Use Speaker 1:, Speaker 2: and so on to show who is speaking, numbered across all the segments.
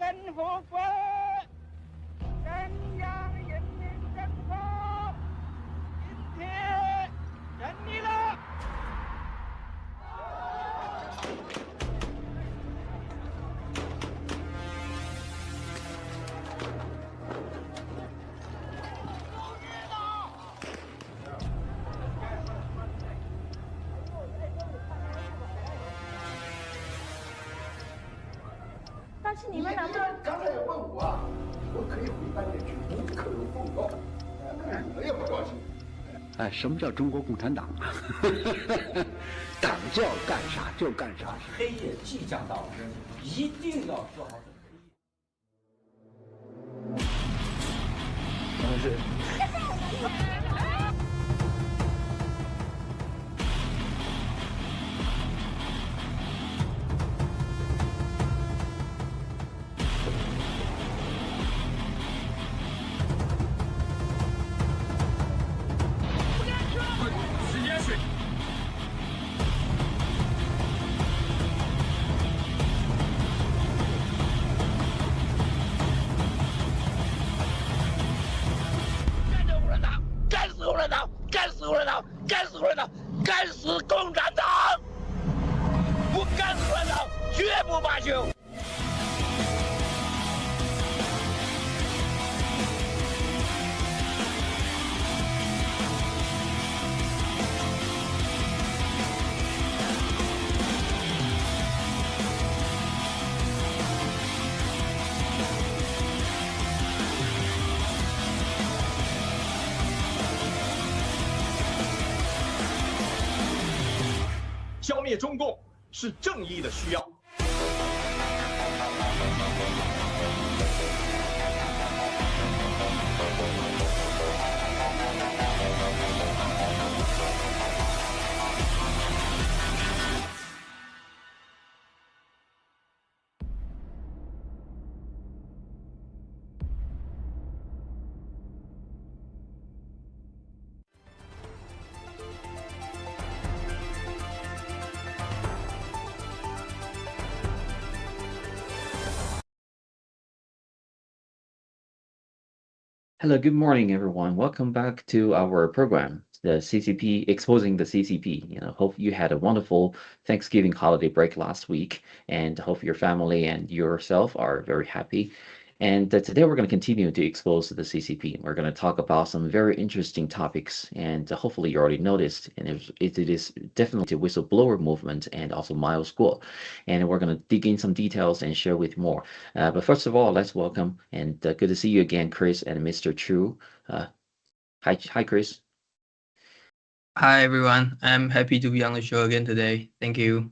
Speaker 1: 政府国，中央人民政府今天胜利了。
Speaker 2: 但是你们难道
Speaker 3: 刚才也问我啊，我可以回半点去，无可奉告。我也不高兴。
Speaker 4: 哎，什么叫中国共产党？党叫干啥就干啥。
Speaker 5: 黑夜即将到来，一定要做好准备。
Speaker 1: 干死共产党！不干死共产党，绝不罢休！
Speaker 6: 消灭中共是正义的需要。
Speaker 7: Hello, good morning, everyone. Welcome back to our program, the CCP, exposing the CCP. Hope you had a wonderful Thanksgiving holiday break last week, and hope your family and yourself are very happy. And today we're going to continue to expose the CCP. We're going to talk about some very interesting topics, and hopefully you already noticed, and it is definitely the whistleblower movement and also Mile School. And we're going to dig in some details and share with more. But first of all, let's welcome, and good to see you again, Chris and Mr. Chu. Hi, Chris.
Speaker 8: Hi, everyone. I'm happy to be on the show again today. Thank you.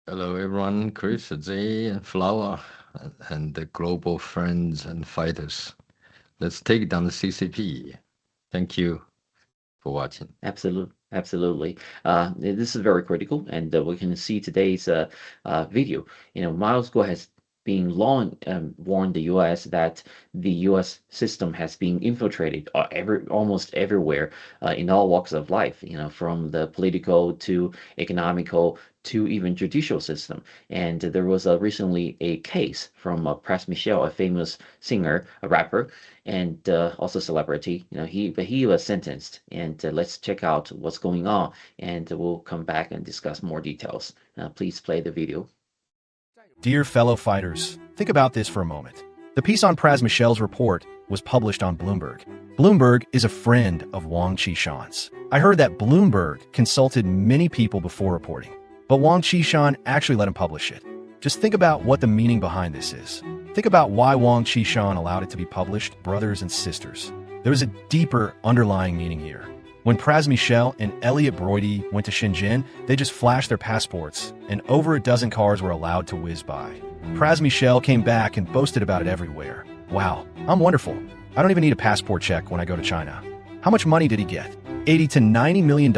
Speaker 9: Hello, everyone. Chris, Jay, and Flower, and the global friends and fighters. Let's take down the CCP. Thank you for watching.
Speaker 7: Absolutely. This is very critical, and we can see today's video. Mile School has been long warned the U.S. that the U.S. system has been infiltrated almost everywhere in all walks of life, from the political to economical to even judicial system. And there was recently a case from Pras Michel, a famous singer, a rapper, and also celebrity. He was sentenced. And let's check out what's going on, and we'll come back and discuss more details. Please play the video.
Speaker 10: Dear fellow fighters, think about this for a moment. The piece on Pras Michel's report was published on Bloomberg. Bloomberg is a friend of Wang Qishan's. I heard that Bloomberg consulted many people before reporting, but Wang Qishan actually let him publish it. Just think about what the meaning behind this is. Think about why Wang Qishan allowed it to be published, brothers and sisters. There is a deeper underlying meaning here. When Pras Michel and Elliot Brody went to Shenzhen, they just flashed their passports, and over a dozen cars were allowed to whiz by. Pras Michel came back and boasted about it everywhere. Wow, I'm wonderful. I don't even need a passport check when I go to China. How much money did he get? $80 to $90 million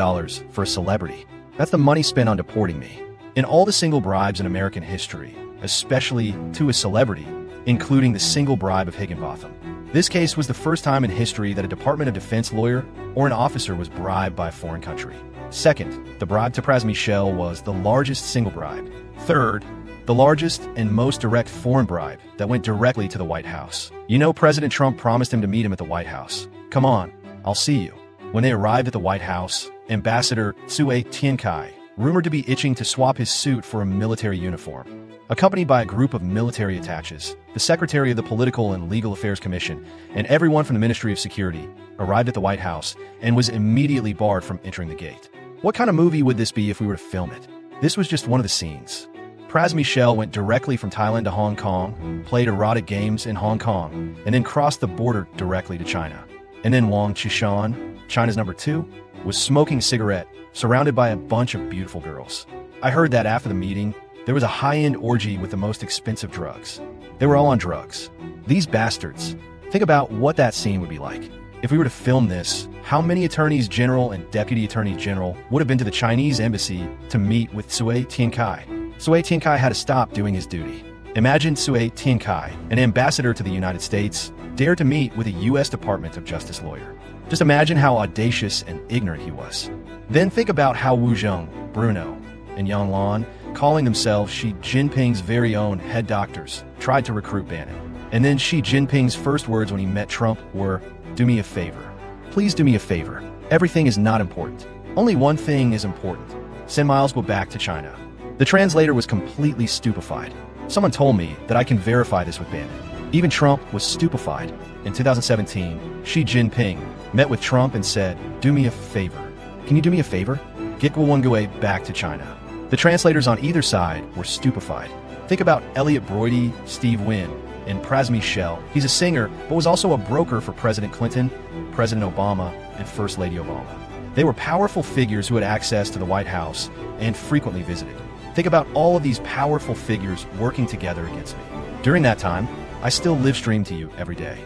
Speaker 10: for a celebrity. That's the money spent on deporting me. In all the single bribes in American history, especially to a celebrity, including the single bribe of Higginbotham. This case was the first time in history that a Department of Defense lawyer or an officer was bribed by a foreign country. Second, the bribe to Pras Michel was the largest single bribe. Third, the largest and most direct foreign bribe that went directly to the White House. You know, President Trump promised him to meet him at the White House. Come on, I'll see you. When they arrived at the White House, Ambassador Tsui Tiankai, rumored to be itching to swap his suit for a military uniform, accompanied by a group of military attaches, the Secretary of the Political and Legal Affairs Commission, and everyone from the Ministry of Security, arrived at the White House and was immediately barred from entering the gate. What kind of movie would this be if we were to film it? This was just one of the scenes. Pras Michel went directly from Thailand to Hong Kong, played erotic games in Hong Kong, and then crossed the border directly to China. And then Wang Qishan, China's number 2, was smoking a cigarette, surrounded by a bunch of beautiful girls. I heard that after the meeting, there was a high-end orgy with the most expensive drugs. They were all on drugs. These bastards. Think about what that scene would be like. If we were to film this, how many attorneys general and deputy attorney general would have been to the Chinese embassy to meet with Tsui Tiankai? Tsui Tiankai had to stop doing his duty. Imagine Tsui Tiankai, an ambassador to the United States, dared to meet with a U.S. Department of Justice lawyer. Just imagine how audacious and ignorant he was. Then think about how Wu Zheng, Bruno, and Yang Lan, calling themselves Xi Jinping's very own head doctors, tried to recruit Bannon. And then Xi Jinping's first words when he met Trump were, "Do me a favor. Please do me a favor. Everything is not important. Only one thing is important. Send Miles Guo back to China." The translator was completely stupefied. Someone told me that I can verify this with Bannon. Even Trump was stupefied. In 2017, Xi Jinping met with Trump and said, "Do me a favor. Can you do me a favor? Get Guo Wengui back to China." The translators on either side were stupefied. Think about Elliot Broidy, Steve Wynn, and Pras Michel. He's a singer, but was also a broker for President Clinton, President Obama, and First Lady Obama. They were powerful figures who had access to the White House and frequently visited. Think about all of these powerful figures working together against me. During that time, I still live stream to you every day.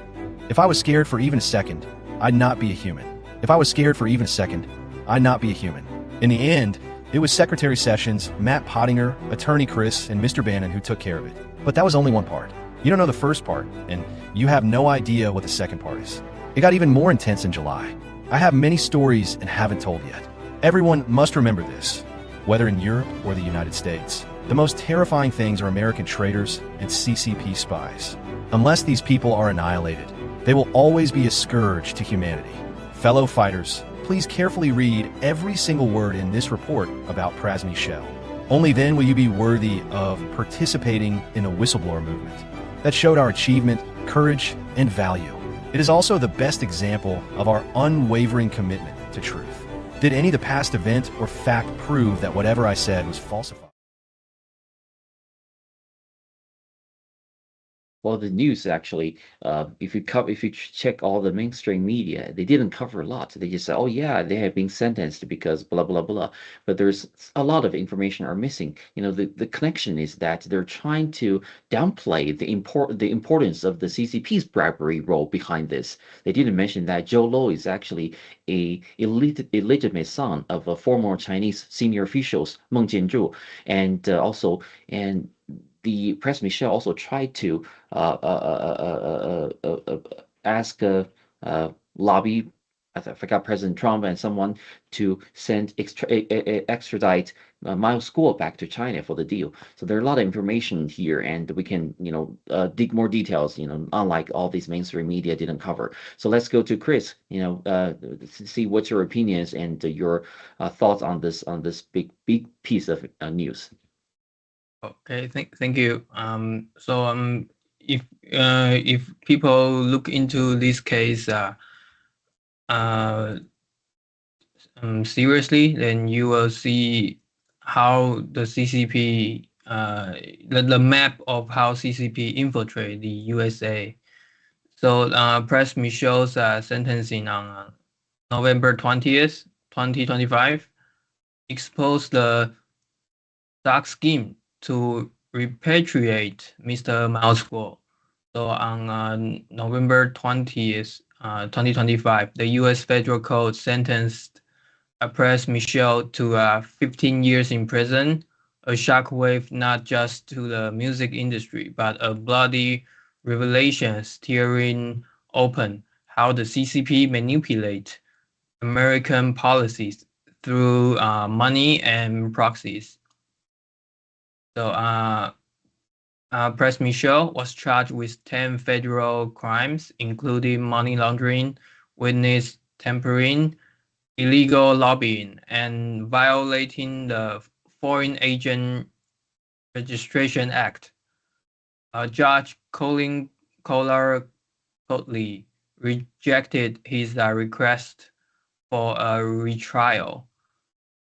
Speaker 10: If I was scared for even a second, I'd not be a human. If I was scared for even a second, I'd not be a human. In the end, it was Secretary Sessions, Matt Pottinger, Attorney Chris, and Mr. Bannon who took care of it. But that was only one part. You don't know the first part, and you have no idea what the second part is. It got even more intense in July. I have many stories and haven't told yet. Everyone must remember this, whether in Europe or the United States. The most terrifying things are American traitors and CCP spies. Unless these people are annihilated, they will always be a scourge to humanity. Fellow fighters, please carefully read every single word in this report about Pras Michel. Only then will you be worthy of participating in the whistleblower movement that showed our achievement, courage, and value. It is also the best example of our unwavering commitment to truth. Did any of the past event or fact prove that whatever I said was falsified?
Speaker 7: Well, the news actually, if you check all the mainstream media, they didn't cover a lot. They just said, "Oh yeah, they have been sentenced because blah blah blah." But there's a lot of information are missing. You know, the connection is that they're trying to downplay the importance of the CCP's bribery role behind this. They didn't mention that Zhou Luo is actually a illegitimate son of a former Chinese senior officials Meng Jianzhu, and the Pras Michel also tried to ask lobby, I forgot President Trump and someone to send extradite Miles Guo back to China for the deal. So there are a lot of information here, and we can dig more details. Unlike all these mainstream media didn't cover. So let's go to Chris. See what's your opinions and your thoughts on this big piece of news.
Speaker 8: Okay, thank you. If people look into this case seriously, then you will see how the CCP, the map of how CCP infiltrate the USA. So Pras Michel's sentencing on November 20th, 2025, exposed the dark scheme to repatriate Mr. Miles Guo. So on November 20th, 2025, the U.S. Federal Court sentenced Pras Michel to 15 years in prison, a shockwave not just to the music industry, but a bloody revelation tearing open how the CCP manipulate American policies through money and proxies. So Press Michel was charged with 10 federal crimes, including money laundering, witness tampering, illegal lobbying, and violating the Foreign Agent Registration Act. Judge Colin Collar Cotley rejected his request for a retrial,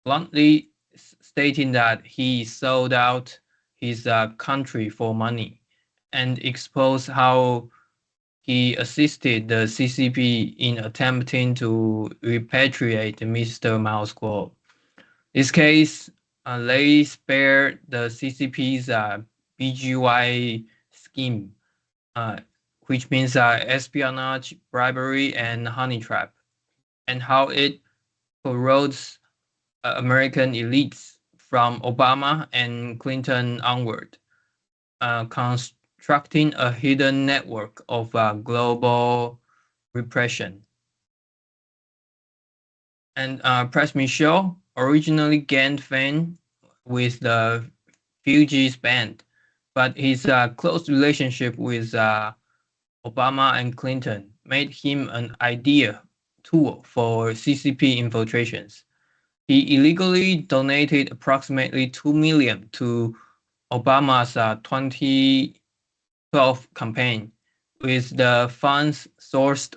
Speaker 8: bluntly stating that he sold out his country for money and exposed how he assisted the CCP in attempting to repatriate Mr. Mao's Guo. This case lays bare the CCP's BGY scheme, which means espionage, bribery, and honey trap, and how it corrodes American elites from Obama and Clinton onward, constructing a hidden network of global repression. And Press Michel originally gained fame with the Fugees band, but his close relationship with Obama and Clinton made him an ideal tool for CCP infiltrations. He illegally donated approximately $2 million to Obama's 2012 campaign, with the funds sourced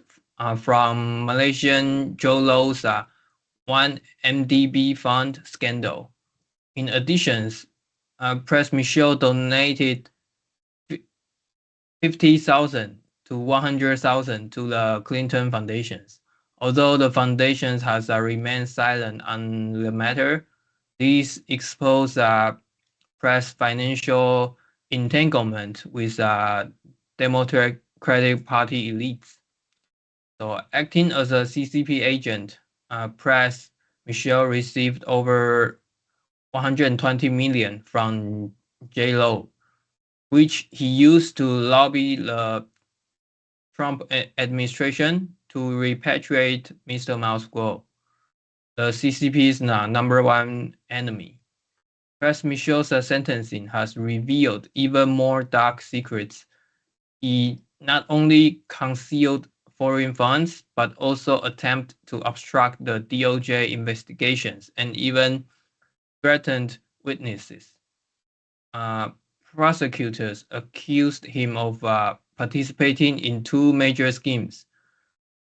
Speaker 8: from Malaysian Joe Low's 1MDB fund scandal. In addition, Press Michel donated 50,000 to 100,000 to the Clinton foundations. Although the foundations has remained silent on the matter, these expose press financial entanglement with Democratic Party elites. So, acting as a CCP agent, Press Michel received over 120 million from J. Lo, which he used to lobby the Trump administration to repatriate Mr. Mao's Guo, the CCP's number one enemy. Press Michel's sentencing has revealed even more dark secrets. He not only concealed foreign funds, but also attempted to obstruct the DOJ investigations and even threatened witnesses. Prosecutors accused him of participating in two major schemes.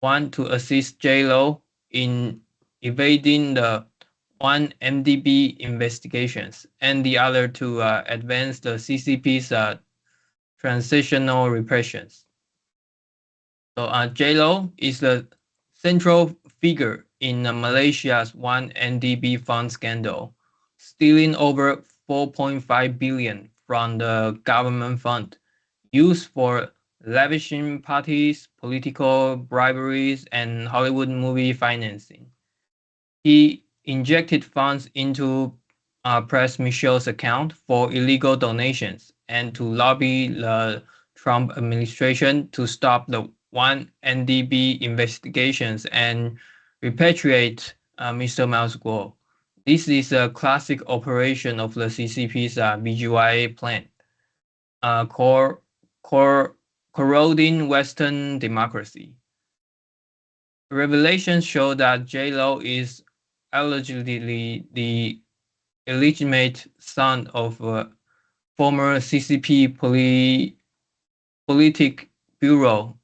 Speaker 8: One to assist J-Lo in evading the 1MDB investigations, and the other to advance the CCP's transitional repressions. So J-Lo is the central figure in Malaysia's 1MDB fund scandal, stealing over 4.5 billion from the government fund, used for lavishing parties, political briberies, and Hollywood movie financing. He injected funds into Press Michel's account for illegal donations and to lobby the Trump administration to stop the 1MDB investigations and repatriate Mr. Mao's Guo. This is a classic operation of the CCP's BGY plan, corroding Western democracy. Revelations show that J-Lo is allegedly the illegitimate son of former CCP Politic Bureau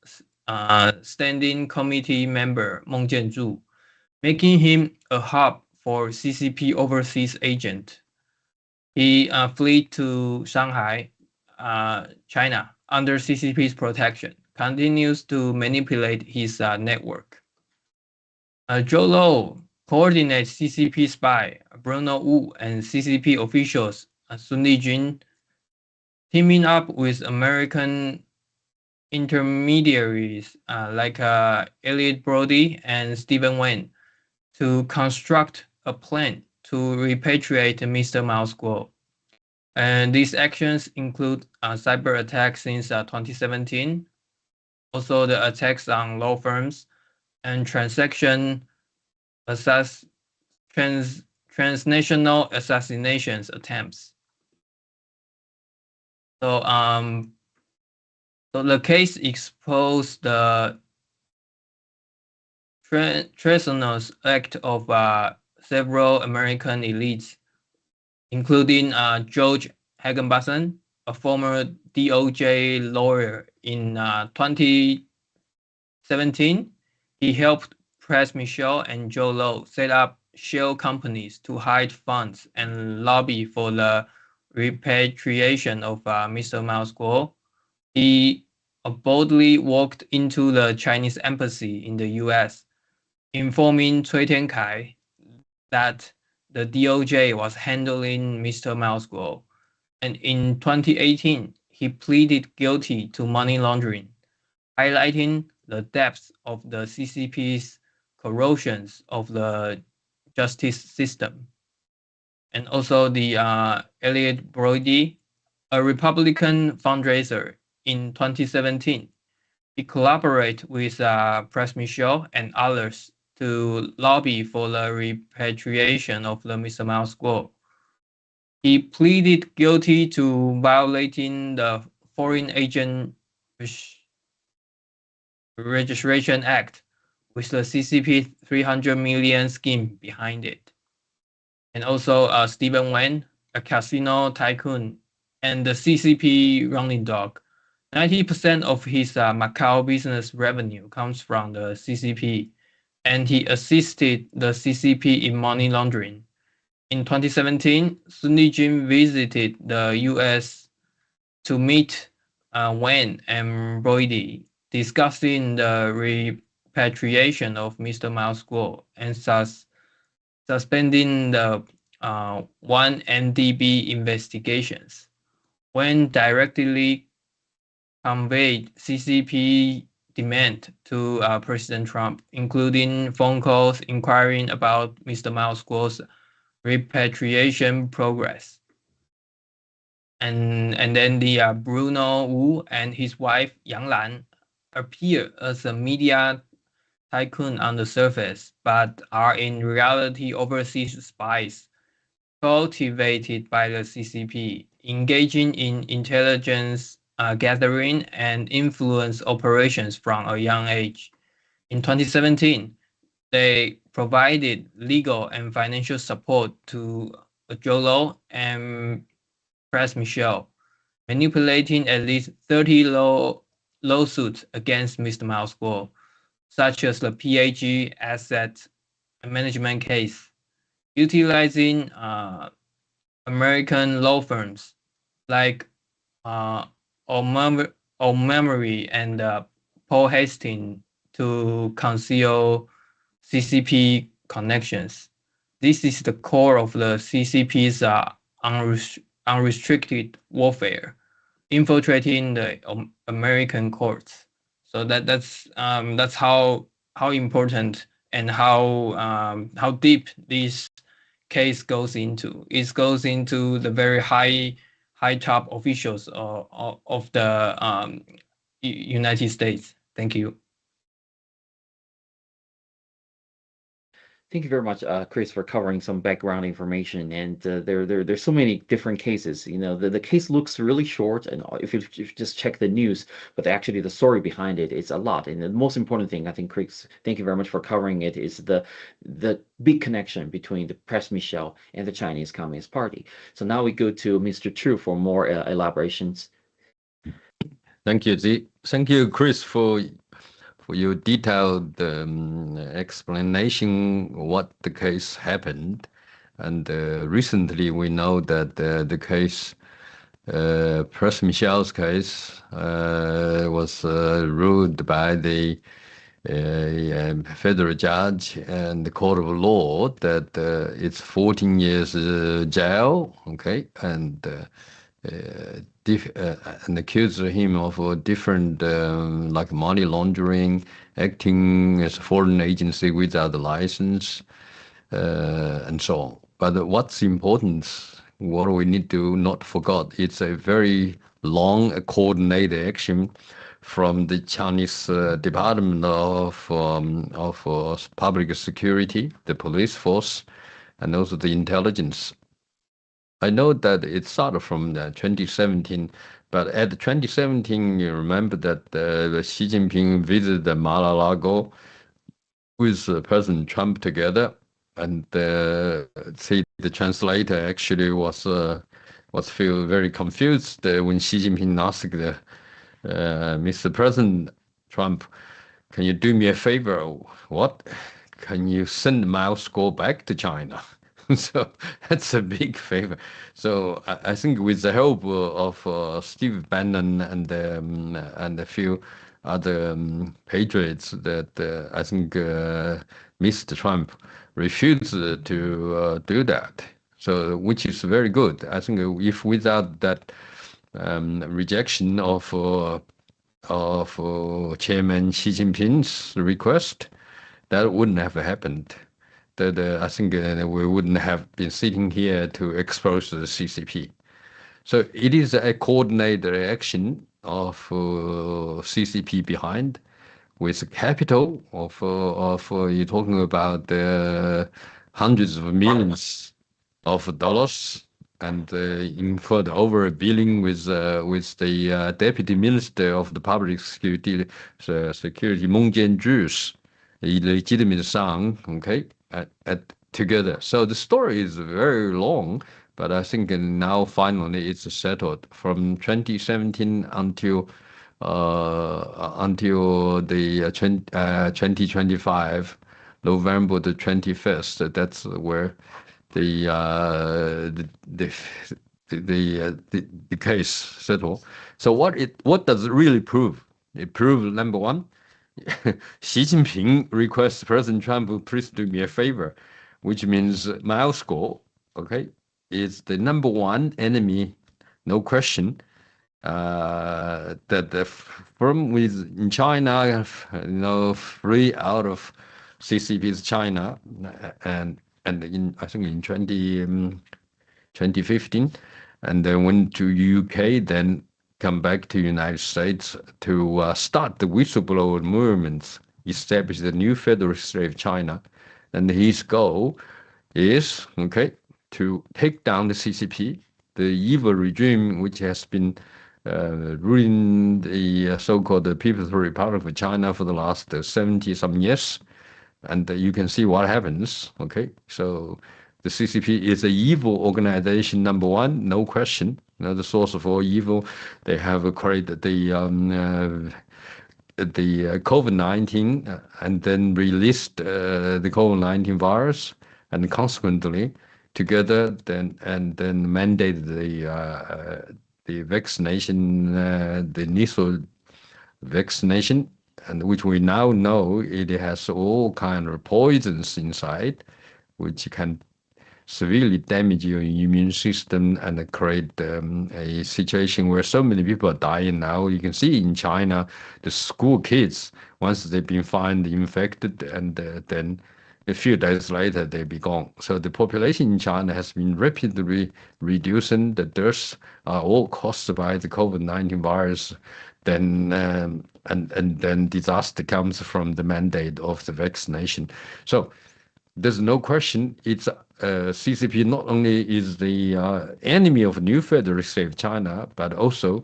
Speaker 8: Standing Committee member Meng Jianzhu, making him a hub for CCP overseas agent. He fled to Shanghai, China, under CCP's protection, continues to manipulate his network. Joe Lo coordinates CCP spy Bruno Wu and CCP officials Sun Lijun, teaming up with American intermediaries like Elliot Brody and Stephen Wen to construct a plan to repatriate Mr. Mao's Guo. And these actions include cyber attacks since 2017, also the attacks on law firms and transnational assassinations attempts. So so the case exposed the treasonous act of several American elites, including George Hagenbassen, a former DOJ lawyer. In 2017, he helped Press Michelle and Joe Low set up shell companies to hide funds and lobby for the repatriation of Mr. Miles Guo. He boldly walked into the Chinese embassy in the US, informing Cui Tiankai that the DOJ was handling Mr. Miles Guo. And in 2018, he pleaded guilty to money laundering, highlighting the depths of the CCP's corrosions of the justice system. And also the Elliot Brody, a Republican fundraiser in 2017. He collaborated with Press Michelle and others to lobby for the repatriation of the Mr. Miles Guo. He pleaded guilty to violating the Foreign Agent Registration Act, with the CCP 300 million scheme behind it. And also Stephen Wen, a casino tycoon and the CCP running dog. 90% of his Macau business revenue comes from the CCP, and he assisted the CCP in money laundering. In 2017, Sun Lijun visited the US to meet Wen and Brody, discussing the repatriation of Mr. Miles Guo and suspending the 1MDB investigations. Wen directly conveyed CCP demand to President Trump, including phone calls inquiring about Mr. Miles Guo's repatriation progress. And then the Bruno Wu and his wife Yang Lan appear as a media tycoon on the surface, but are in reality overseas spies cultivated by the CCP, engaging in intelligence gathering and influence operations from a young age. In 2017, they provided legal and financial support to Joe Low and Press Michelle, manipulating at least 30 lawsuits against Mr. Miles Guo, such as the PAG asset management case, utilizing American law firms like O'Memory and Paul Hastings to conceal CCP connections. This is the core of the CCP's unrestricted warfare, infiltrating the American courts. So that's how important and how deep this case goes into. It goes into the very high top officials of the United States. Thank you.
Speaker 7: Thank you very much, Chris, for covering some background information. And there's so many different cases. You know, the case looks really short, and if you just check the news, but actually the story behind it is a lot. And the most important thing, I think, Chris, thank you very much for covering it, is the big connection between the Press Michelle and the Chinese Communist Party. So now we go to Mr. Chu for more elaborations.
Speaker 9: Thank you, Zi. Thank you, Chris, for your detailed explanation what the case happened. And recently we know that the case, Press Michel's case, was ruled by the federal judge and the court of law that it's 14 years jail, okay, and accused him of different like money laundering, acting as a foreign agency without a license, and so on. But what's important, what we need to not forget, it's a very long coordinated action from the Chinese Department of Public Security, the police force, and also the intelligence. I know that it started from 2017, But at 2017, you remember that Xi Jinping visited Mar-a-Lago with President Trump together, and see the translator actually was feel very confused when Xi Jinping asked Mr. President Trump, "Can you do me a favor? What? Can you send Mao Score back to China?" So that's a big favor. So I think with the help of Steve Bannon and a few other patriots, that I think Mr. Trump refused to do that. So which is very good. I think if without that rejection of Chairman Xi Jinping's request, that wouldn't have happened. That I think we wouldn't have been sitting here to expose the CCP. So it is a coordinated action of CCP behind, with capital of you're talking about hundreds of millions of dollars, and in further over $1 billion with the Deputy Minister of the Public Security, Meng Jianzhu's illegitimate son, okay, together. So the story is very long, but I think now finally it's settled. From 2017 until the 2025 November the 21st. That's where the case settled. So what does it really prove? It proves, number one, Xi Jinping requests President Trump, please do me a favor, which means Mao Score, okay, is the number one enemy, no question. That the firm in China, 3 out of CCP's China, and I think in 2015, and then went to UK, then come back to United States to start the whistleblower movements, establish the new federal state of China, and his goal is, okay, to take down the CCP, the evil regime which has been ruling the so-called People's Republic of China for the last 70-some years, and you can see what happens. Okay, so the CCP is an evil organization, number one, no question. The source of all evil. They have created the COVID-19 and then released the COVID-19 virus, and consequently, together then mandated the vaccination, the initial vaccination, and which we now know it has all kind of poisons inside, which can severely damage your immune system and create a situation where so many people are dying now. You can see in China, the school kids, once they've been found infected, and then a few days later they be gone. So the population in China has been rapidly reducing. The deaths are all caused by the COVID-19 virus. Then and then disaster comes from the mandate of the vaccination. So there's no question. It's CCP not only is the enemy of new federal state of China, but also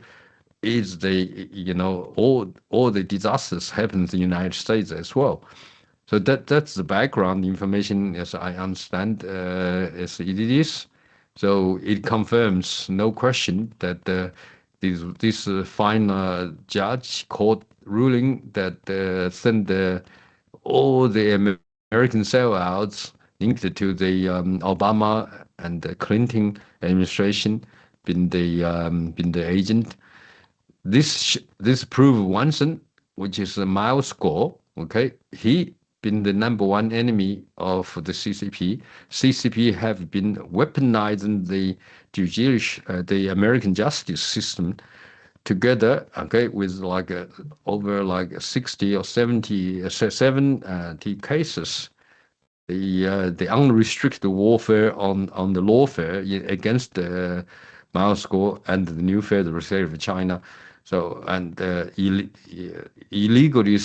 Speaker 9: is the all the disasters happens in the United States as well. So that's the background information, as I understand, as it is. So it confirms, no question, that this final judge court ruling that sent all the American sellouts linked to the Obama and the Clinton administration been the agent. This proved one thing, which is a Mao Score. Okay, he been the number one enemy of the CCP. CCP have been weaponizing the the American justice system together, okay, with over 60 or 70 cases. The unrestricted warfare on the lawfare against Mao Score and the new Federal State of China. So illegally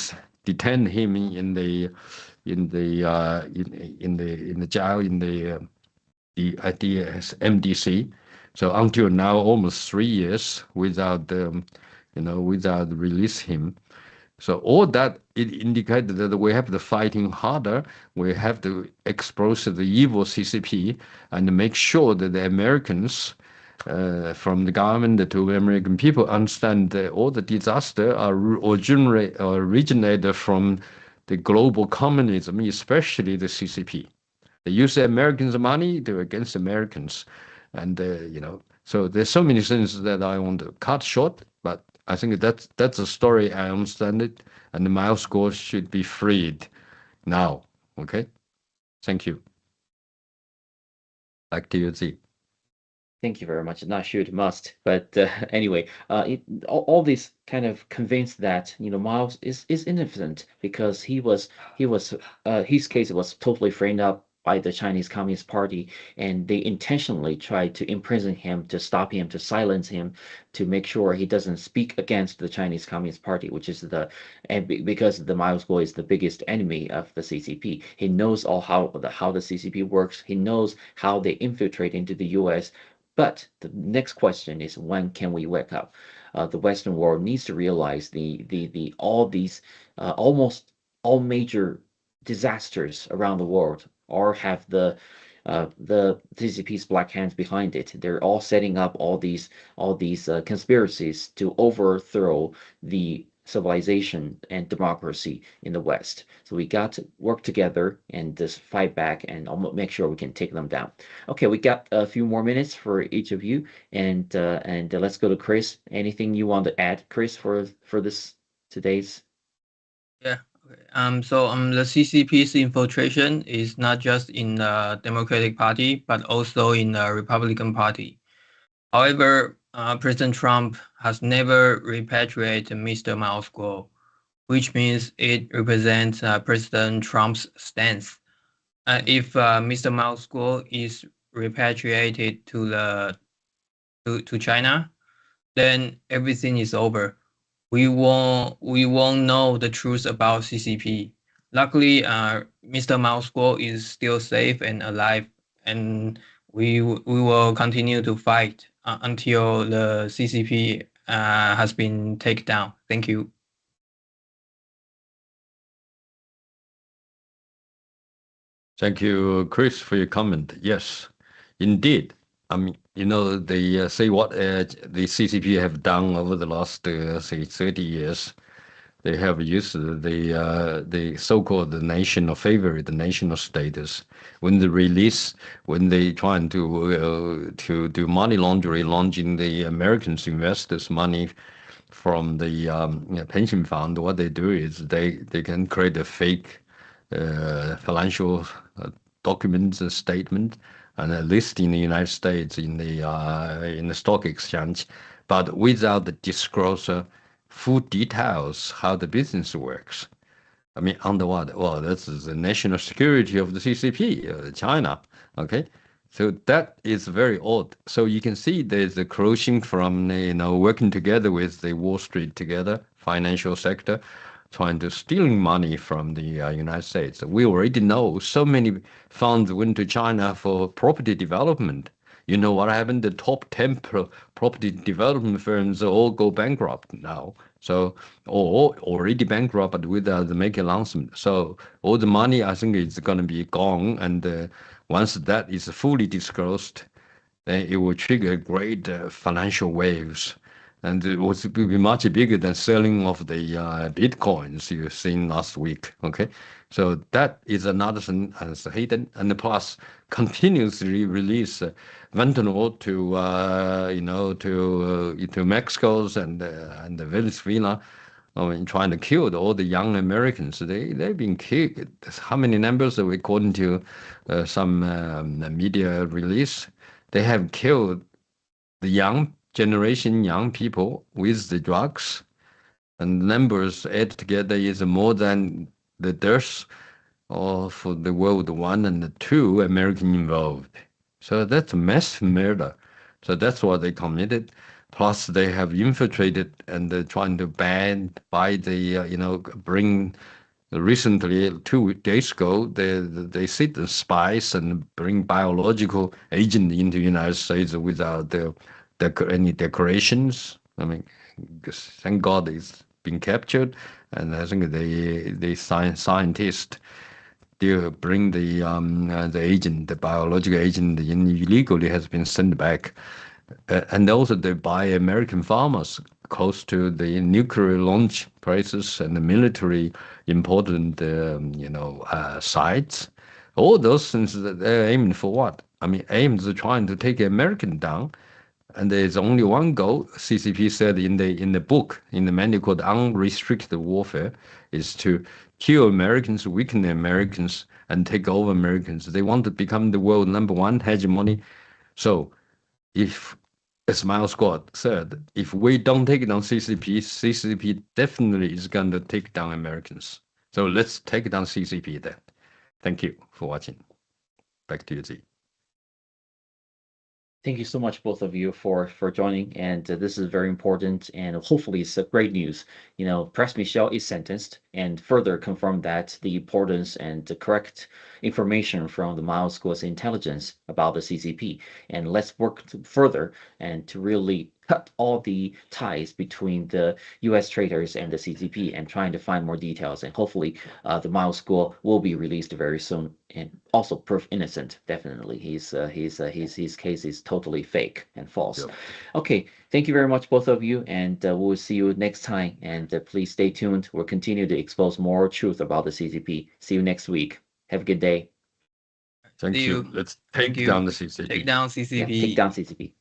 Speaker 9: detain him in the jail at the MDC. So until now, almost 3 years without, without release him. So all that it indicated that we have to fighting harder. We have to expose the evil CCP and make sure that the Americans, from the government to American people, understand that all the disaster are originated from the global communism, especially the CCP. They use the Americans' money to against Americans, and so there's so many things that I want to cut short, but I think that's a story. I understand it, and the Miles Gore should be freed now. Okay, thank you. Back to you, Z.
Speaker 7: Thank you very much. Not sure it must, but anyway, all this kind of convinced that Miles is innocent because his case was totally framed up by the Chinese Communist Party, and they intentionally tried to imprison him, to stop him, to silence him, to make sure he doesn't speak against the Chinese Communist Party, which is because the Miles Gore is the biggest enemy of the CCP. He knows how the CCP works. He knows how they infiltrate into the U.S. But the next question is, when can we wake up? The Western world needs to realize all these almost all major disasters around the world or have the CCP's black hands behind it. They're all setting up all these conspiracies to overthrow the civilization and democracy in the West. So we got to work together and just fight back and make sure we can take them down. Okay, we got a few more minutes for each of you, and let's go to Chris. Anything you want to add, Chris, for this today's?
Speaker 8: Yeah. Okay. So the CCP's infiltration is not just in the Democratic Party, but also in the Republican Party. However, President Trump has never repatriated Mr. Miles Gore, which means it represents President Trump's stance. If Mr. Miles Gore is repatriated to China, then everything is over. We won't know the truth about CCP. Luckily, Mr. Miles Gore is still safe and alive, and we will continue to fight until the CCP has been taken down. Thank you.
Speaker 9: Thank you, Chris, for your comment. Yes, indeed. I mean, they say what the CCP have done over the last, say, 30 years. They have used the so-called national favor, the national status. When they trying to do money laundering the Americans investors' money from the pension fund, what they do is they can create a fake financial documents and statement and list in the United States in the stock exchange, but without the disclosure full details how the business works. I mean, under what? Well, this is the national security of the CCP, China. Okay, so that is very odd. So you can see there's a corrosion from working together with the Wall Street together, financial sector, trying to stealing money from the United States. We already know so many funds went to China for property development. You know what happened? The top 10 property development firms all go bankrupt now. So, or already bankrupt, but without making announcement. So all the money, I think, is going to be gone. And once that is fully disclosed, then it will trigger great financial waves. And it will be much bigger than selling of the Bitcoins you've seen last week. Okay, so that is another thing as hidden, and plus continuously release fentanyl to Mexico's and Venezuela. I mean, trying to kill all the young Americans. They've been killed. How many numbers? According to some media release, they have killed the young people with the drugs, and numbers add together is more than the deaths of the World War I and II American involved. So that's mass murder. So that's what they committed. Plus they have infiltrated and they're trying to buy the bring Recently, 2 days ago, they said the spies and bring biological agent into the United States without any decorations. I mean, thank God it's been captured, and I think the scientists they bring the agent, the biological agent illegally has been sent back. And also they buy American farmers close to the nuclear launch places and the military important, sites. All those things that they're aiming for what? I mean, aims are trying to take American down. And there's only one goal, CCP said in the book, in the manual called Unrestricted Warfare, is to kill Americans, weaken the Americans, and take over Americans. They want to become the world #1 hegemony. So if, as Miles Scott said, if we don't take down CCP, CCP definitely is going to take down Americans. So let's take down CCP then. Thank you for watching. Back to you, Z.
Speaker 7: Thank you so much, both of you, for joining. And this is very important, and hopefully it's great news. You know, Press Michel is sentenced, and further confirmed that the importance and the correct information from the Miles Guo's intelligence about the CCP. And let's work further and to really cut all the ties between the U.S. traitors and the CCP, and trying to find more details. And hopefully, the Miles Guo will be released very soon, and also proof innocent. Definitely, his case is totally fake and false.
Speaker 9: Yep.
Speaker 7: Okay, thank you very much, both of you, and we'll see you next time. And please stay tuned. We'll continue to expose more truth about the CCP. See you next week. Have a good day.
Speaker 9: Thank
Speaker 8: See
Speaker 9: you.
Speaker 8: you.
Speaker 9: Let's
Speaker 8: Thank
Speaker 9: take
Speaker 8: you.
Speaker 9: down the CCP.
Speaker 8: Take down
Speaker 7: Yeah,
Speaker 8: CCP.
Speaker 7: take down CCP.